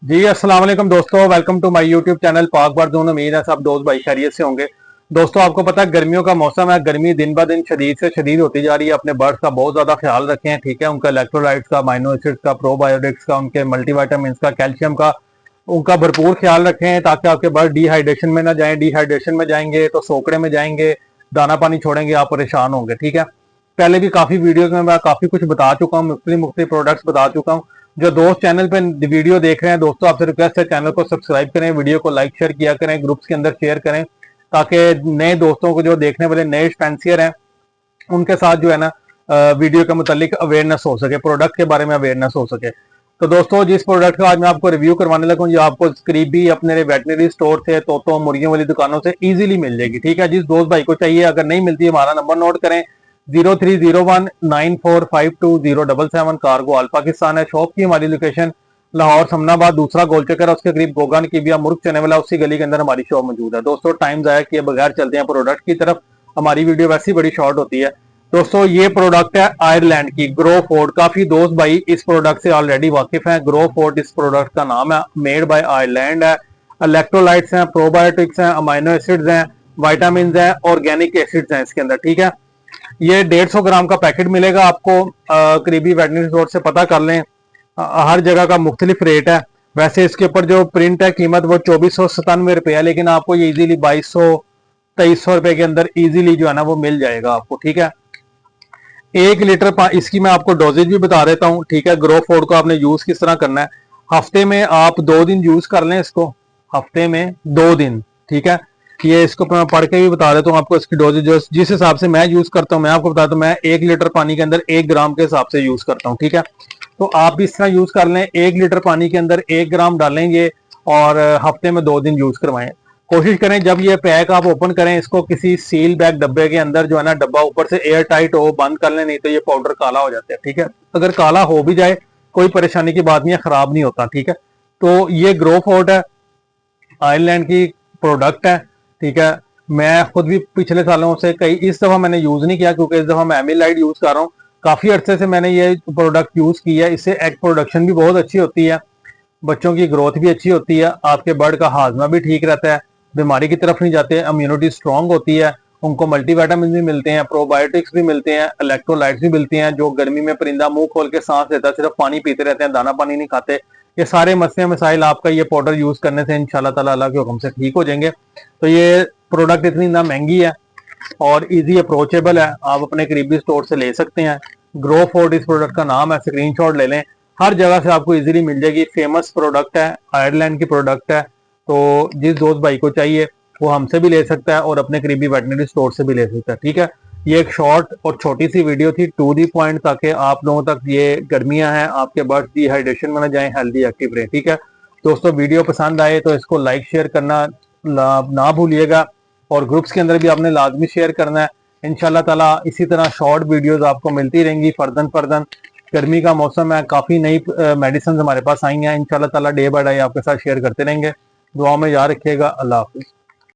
जी अस्सलाम वालेकुम दोस्तों, welcome to my YouTube channel पाक बारदून। उम्मीद है सब दोस्त भाई खैरियत से होंगे। दोस्तों आपको पता है गर्मियों का मौसम है, गर्मी दिन ब दिन शदीद से शदीद होती जा रही है। अपने बर्ड्स का बहुत ज्यादा ख्याल रखें, ठीक है। उनका इलेक्ट्रोलाइट्स का, अमीनो एसिड्स का, प्रोबायोटिक्स का, उनके मल्टीविटामिन का, कैल्शियम का, उनका भरपूर ख्याल रखें ताकि आपके बर्ड डिहाइड्रेशन में ना जाए। डिहाइड्रेशन में जाएंगे तो सोकड़े में जाएंगे, दाना पानी छोड़ेंगे, आप परेशान होंगे, ठीक है। पहले भी काफी वीडियोस में मैं काफी कुछ बता चुका हूँ, मुख्तलिफ प्रोडक्ट्स बता चुका हूँ। जो दोस्त चैनल पे वीडियो देख रहे हैं, दोस्तों आपसे रिक्वेस्ट है चैनल को सब्सक्राइब करें, वीडियो को लाइक शेयर किया करें, ग्रुप्स के अंदर शेयर करें ताकि नए दोस्तों को, जो देखने वाले नए फैंसियर हैं, उनके साथ जो है ना वीडियो के मुतालिक अवेयरनेस हो सके, प्रोडक्ट के बारे में अवेयरनेस हो सके। तो दोस्तों जिस प्रोडक्ट का आज मैं आपको रिव्यू करवाने लगा हूँ, ये आपको करीबी अपने वेटनरी स्टोर से, तोतों मुर्गियों वाली दुकानों से इजीली मिल जाएगी, ठीक है। जिस दोस्त भाई को चाहिए, अगर नहीं मिलती हमारा नंबर नोट करें 030194520777। कार्गो आल पाकिस्तान है। शॉप की हमारी लोकेशन लाहौर समनाबाद, दूसरा गोल चक्कर है, उसके करीब गोगान की बिया मुर्ग चने वाला, उसी गली के अंदर हमारी शॉप मौजूद है। दोस्तों टाइम जाया किए बगैर चलते हैं प्रोडक्ट की तरफ। हमारी वीडियो वैसी बड़ी शॉर्ट होती है। दोस्तों ये प्रोडक्ट है आयरलैंड की ग्रो फोर्ड। काफी दोस्त भाई इस प्रोडक्ट से ऑलरेडी वाकिफ हैं। ग्रो फोर्ड इस प्रोडक्ट का नाम है, मेड बाय आयरलैंड है। इलेक्ट्रोलाइट्स हैं, प्रोबायोटिक्स हैं, अमाइनो एसिड्स हैं, वाइटामिन हैं, ऑर्गेनिक एसिड्स हैं इसके अंदर, ठीक है। ये 150 ग्राम का पैकेट मिलेगा आपको। करीबी वेटनरी स्टोर से पता कर लें। हर जगह का मुख्तलिफ रेट है। वैसे इसके ऊपर जो प्रिंट है कीमत वो 2497 रुपये है, लेकिन आपको ये इजीली 2200-2300 रुपए के अंदर इजीली जो है ना वो मिल जाएगा आपको, ठीक है। 1 लीटर इसकी मैं आपको डोजेज भी बता देता हूँ, ठीक है। ग्रो फोर्ड को आपने यूज किस तरह करना है, हफ्ते में आप 2 दिन यूज कर लें इसको, हफ्ते में 2 दिन, ठीक है। ये इसको मैं पढ़ के भी बता देता हूँ आपको, इसकी डोजेज जो जिस हिसाब से मैं यूज करता हूँ मैं आपको बताता हूँ। मैं 1 लीटर पानी के अंदर 1 ग्राम के हिसाब से यूज करता हूँ, ठीक है। तो आप भी इस तरह यूज कर लें, 1 लीटर पानी के अंदर 1 ग्राम डालेंगे और हफ्ते में 2 दिन यूज करवाएं। कोशिश करें जब ये पैक आप ओपन करें, इसको किसी सील बैग डब्बे के अंदर जो है ना, डब्बा ऊपर से एयर टाइट हो, बंद कर लें, नहीं तो ये पाउडर काला हो जाता है, ठीक है। अगर काला हो भी जाए कोई परेशानी की बात नहीं है, खराब नहीं होता, ठीक है। तो ये ग्रो फोर्ड है, आयरलैंड की प्रोडक्ट है, ठीक है। मैं खुद भी पिछले सालों से इस दफा मैंने यूज नहीं किया क्योंकि इस दफा मैं एमिलाइड यूज कर रहा हूँ। काफी अरसे से मैंने ये प्रोडक्ट यूज किया है। इससे एग प्रोडक्शन भी बहुत अच्छी होती है, बच्चों की ग्रोथ भी अच्छी होती है, आपके बर्ड का हाजमा भी ठीक रहता है, बीमारी की तरफ नहीं जाते, इम्यूनिटी स्ट्रांग होती है, उनको मल्टीविटामिन भी मिलते हैं, प्रोबायोटिक्स भी मिलते हैं, इलेक्ट्रोलाइट्स भी मिलती हैं। जो गर्मी में परिंदा मुंह खोल के सांस लेता है, सिर्फ पानी पीते रहते हैं, दाना पानी नहीं खाते, ये सारे मसले मसाइल आपका ये पाउडर यूज करने से इंशाल्लाह ताला अल्लाह के हुक्म से ठीक हो जाएंगे। तो ये प्रोडक्ट इतनी ना महंगी है और इजी अप्रोचेबल है, आप अपने करीबी स्टोर से ले सकते हैं। ग्रो फोर्ड इस प्रोडक्ट का नाम है, स्क्रीनशॉट ले लें, हर जगह से आपको इजीली मिल जाएगी। फेमस प्रोडक्ट है, आयरलैंड की प्रोडक्ट है। तो जिस दोस्त भाई को चाहिए वो हमसे भी ले सकता है और अपने करीबी वेटनरी स्टोर से भी ले सकता है, ठीक है। ये एक शॉर्ट और छोटी सी वीडियो थी, टू दी पॉइंट, ताकि आप लोगों तक, ये गर्मियां हैं, आपके बर्ड्स डिहाइड्रेशन में ना जाए, हेल्दी एक्टिव रहे, ठीक है। दोस्तों वीडियो पसंद आए तो इसको लाइक शेयर करना ना भूलिएगा और ग्रुप्स के अंदर भी आपने लाजमी शेयर करना है। इंशाल्लाह ताला इसी तरह शॉर्ट वीडियोस आपको मिलती रहेंगी फर्दन फर्दन। गर्मी का मौसम है, काफी नई मेडिसिन हमारे पास आई हैं, इंशाल्लाह ताला डे बाय डे आपके साथ शेयर करते रहेंगे। दुआ में याद रखिएगा। अल्लाह हाफिज।